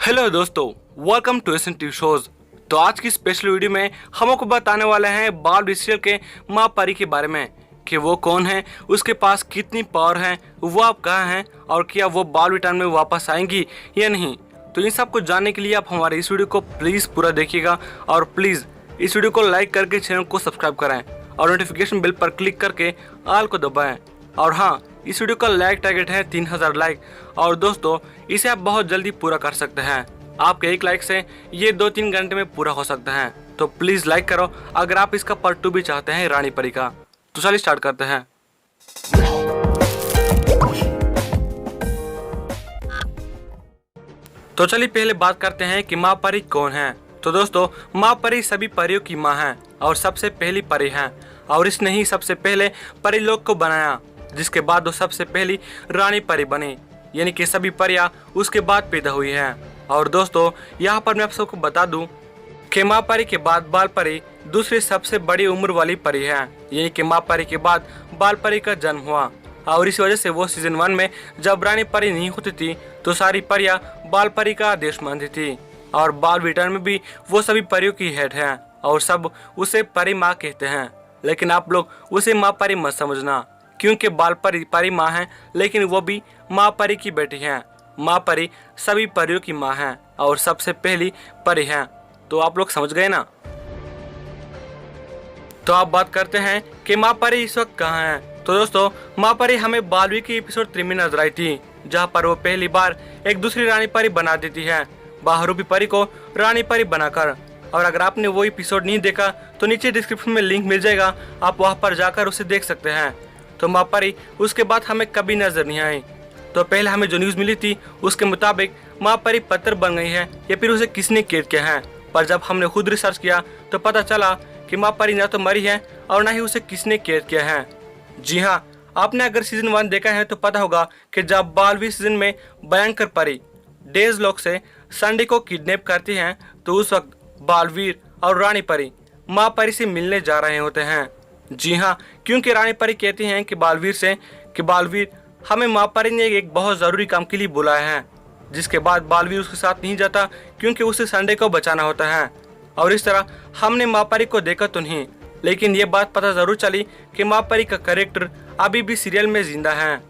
Hello दोस्तों, welcome to SN TV shows. तो आज की स्पेशल वीडियो में हम आपको बताने वाले हैं बाल सीरियल के माँ परी के बारे में कि वो कौन है, उसके पास कितनी पावर है, वो आप कहाँ हैं और क्या वो बाल रिटर्न में वापस आएंगी या नहीं। तो इन सब को जानने के लिए आप हमारे इस वीडियो को प्लीज़ पूरा देखिएगा और प्लीज़ इस वीडियो को लाइक करके चैनल को सब्सक्राइब करें और नोटिफिकेशन बेल पर क्लिक करके ऑल को दबाएं। और हाँ, इस वीडियो का लाइक टारगेट है 3000 लाइक और दोस्तों इसे आप बहुत जल्दी पूरा कर सकते हैं। आपके एक लाइक से ये 2-3 घंटे में पूरा हो सकता है। तो प्लीज़ लाइक करो अगर आप इसका पार्ट 2 भी चाहते हैं रानी परी का। तो चलिए स्टार्ट करते हैं। तो चलिए पहले बात करते हैं कि माँ परी कौन है। तो दोस्तों माँ परी सभी परियों की माँ है और सबसे पहली परी है और इसने ही सबसे पहले परी लोक को बनाया, जिसके बाद वो सबसे पहली रानी परी बनी, यानी कि सभी परियां उसके बाद पैदा हुई हैं। और दोस्तों यहाँ पर मैं आप सबको बता दूं कि माँ परी के बाद बाल परी दूसरी सबसे बड़ी उम्र वाली परी है, यानी कि माँ परी के बाद बाल परी का जन्म हुआ। और इस वजह से वो सीजन 1 में जब रानी परी नहीं होती थी तो सारी परियां बाल परी का आदेश मानती थी और बाल रिटर्न में भी वो सभी परियों की हेड है और सब उसे परी माँ कहते हैं। लेकिन आप लोग उसे माँ परी मत समझना, क्योंकि बाल परी परी माँ है लेकिन वो भी माँ परी की बेटी है। माँ परी सभी परियों की माँ है और सबसे पहली परी है। तो आप लोग समझ गए ना। तो आप बात करते हैं कि माँ परी इस वक्त कहाँ है। तो दोस्तों माँ परी हमें बालवी की एपिसोड 3 में नजर आई थी, जहाँ पर वो पहली बार एक दूसरी रानी परी बना देती है, बाहरूपी परी को रानी परी बनाकर। और अगर आपने वो एपिसोड नहीं देखा तो नीचे डिस्क्रिप्शन में लिंक मिल जाएगा, आप वहाँ पर जाकर उसे देख सकते हैं। तो माँ परी उसके बाद हमें कभी नजर नहीं आई। तो पहले हमें जो न्यूज़ मिली थी उसके मुताबिक माँ परी पत्थर बन गई है या फिर उसे किसने कैद किया है। पर जब हमने खुद रिसर्च किया तो पता चला कि माँ परी न तो मरी है और न ही उसे किसने कैद किया है। जी हाँ, आपने अगर सीजन 1 देखा है तो पता होगा कि जब बालवीर सीजन में भयंकर परी डेज लोक से संडे को किडनैप करती हैं तो उस वक्त बालवीर और रानी परी माँ परी से मिलने जा रहे होते हैं। जी हाँ, क्योंकि रानी परी कहती हैं कि बालवीर से कि बालवीर हमें माँ परी ने एक बहुत ज़रूरी काम के लिए बुलाया है, जिसके बाद बालवीर उसके साथ नहीं जाता क्योंकि उसे संडे को बचाना होता है। और इस तरह हमने माँ परी को देखा तो नहीं, लेकिन ये बात पता ज़रूर चली कि माँ परी का कैरेक्टर अभी भी सीरियल में जिंदा है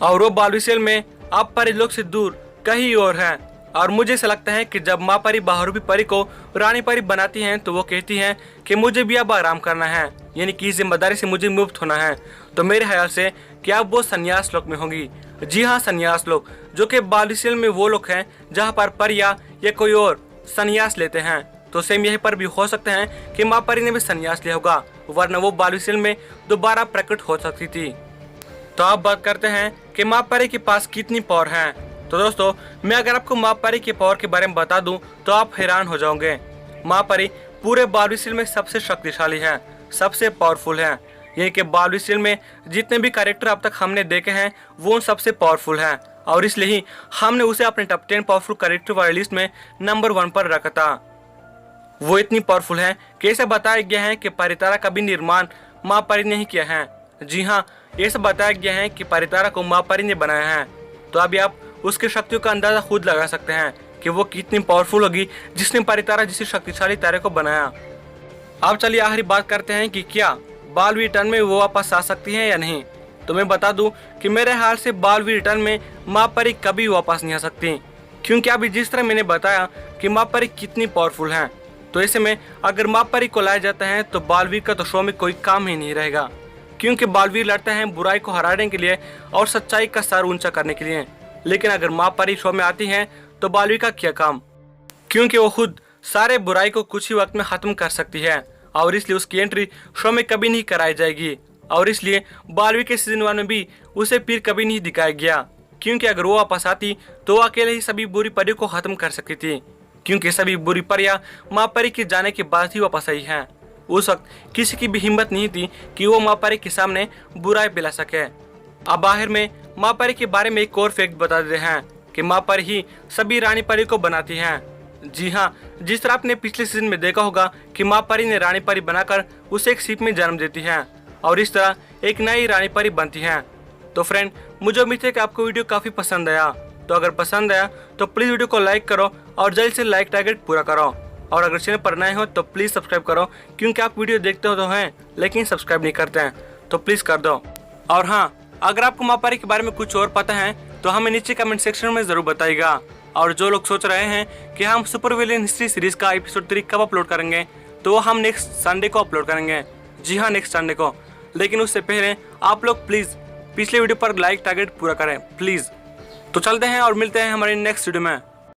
और वो बालवीर सीरियल में अब परी लोग से दूर कहीं और है। और मुझे ऐसा लगता है कि जब माँ परी बाहरूपी परी को रानी परी बनाती हैं तो वो कहती हैं कि मुझे भी अब आराम करना है, यानी कि इस जिम्मेदारी से मुझे मुक्त होना है। तो मेरे ख्याल से कि अब वो संन्यास लोक में होंगी। जी हाँ, संन्यास लोक, जो कि बालवीर सीरियल में वो लोग हैं जहाँ पर परियां या कोई और संन्यास लेते हैं। तो सेम यहीं पर भी हो सकते हैं कि माँ परी ने भी संन्यास लिया होगा, वरना वो बालवीर सीरियल में दोबारा प्रकट हो सकती थी। तो आप बात करते हैं कि माँ परी के पास कितनी पावर है। तो दोस्तों मैं अगर आपको माँ परी के पावर के बारे में बता दूं तो आप हैरान हो जाओगे। माँ परी पूरे बालवीर सीरियल में सबसे शक्तिशाली है, सबसे पावरफुल है। यानी कि बालवीर सीरियल में जितने भी कैरेक्टर अब तक हमने देखे हैं वो सबसे पावरफुल हैं और इसलिए ही हमने उसे अपने टॉप 10 पावरफुल कैरेक्टर वाली लिस्ट में नंबर 1 पर रखा था। वो इतनी पावरफुल है कि ऐसा बताया गया है कि परितारा का भी निर्माण माँ परी ने ही किया है। जी हाँ, ऐसा बताया गया है कि परितारा को माँ परी ने बनाया है। तो अभी आप उसकी शक्तियों का अंदाजा खुद लगा सकते हैं कि वो कितनी पावरफुल होगी जिसने परितारा जैसी शक्तिशाली तारे को बनाया। अब चलिए आखिरी बात करते हैं कि क्या बालवीर रिटर्न में वो वापस आ सकती हैं या नहीं। तो मैं बता दूं कि मेरे हाल से बालवीर रिटर्न में माँ परी कभी वापस नहीं आ सकती, क्योंकि अभी जिस तरह मैंने बताया कि माँ परी कितनी पावरफुल हैं। तो ऐसे में अगर माँ परी को लाया जाता है तो बालवीर का तो शो में कोई काम ही नहीं रहेगा, क्योंकि बालवीर लड़ते हैं बुराई को हराने के लिए और सच्चाई का सर ऊंचा करने के लिए। लेकिन अगर माँ परी शो में आती हैं तो बालवीर का क्या काम, क्योंकि वो खुद सारे बुराई को कुछ ही वक्त में ख़त्म कर सकती है और इसलिए उसकी एंट्री शो में कभी नहीं कराई जाएगी। और इसलिए बालवीर के सीजन 1 में भी उसे फिर कभी नहीं दिखाया गया, क्योंकि अगर वो वापस आती तो वो अकेले ही सभी बुरी परियों को ख़त्म कर सकती थी, क्योंकि सभी बुरी परियां माँ परी के जाने के बाद ही वापस आई हैं। उस वक्त किसी की भी हिम्मत नहीं थी कि वो माँ परी के सामने बुराई पिला सके। अब आखिर में माँ परी के बारे में एक और फैक्ट बता देते हैं कि माँ परी ही सभी रानी परी को बनाती हैं। जी हाँ, जिस तरह आपने पिछले सीजन में देखा होगा कि माँ परी ने रानी परी बनाकर उसे एक शिप में जन्म देती हैं और इस तरह एक नई रानी परी बनती हैं। तो फ्रेंड, मुझे उम्मीद है कि आपको वीडियो काफ़ी पसंद आया तो अगर पसंद आया तो प्लीज़ वीडियो को लाइक करो और जल्द से लाइक टारगेट पूरा करो। और अगर चैनल पर नए हो तो प्लीज़ सब्सक्राइब करो, क्योंकि आप वीडियो देखते हो तो हैं लेकिन सब्सक्राइब नहीं करते हैं, तो प्लीज़ कर दो। और हाँ, अगर आपको माँ परी के बारे में कुछ और पता है तो हमें नीचे कमेंट सेक्शन में ज़रूर बताइएगा। और जो लोग सोच रहे हैं कि हम सुपर विलेन हिस्ट्री सीरीज़ का एपिसोड 3 कब अपलोड करेंगे, तो वो हम नेक्स्ट संडे को अपलोड करेंगे। जी हाँ, नेक्स्ट संडे को। लेकिन उससे पहले आप लोग प्लीज़ पिछले वीडियो पर लाइक टारगेट पूरा करें प्लीज़। तो चलते हैं और मिलते हैं हमारे नेक्स्ट वीडियो में।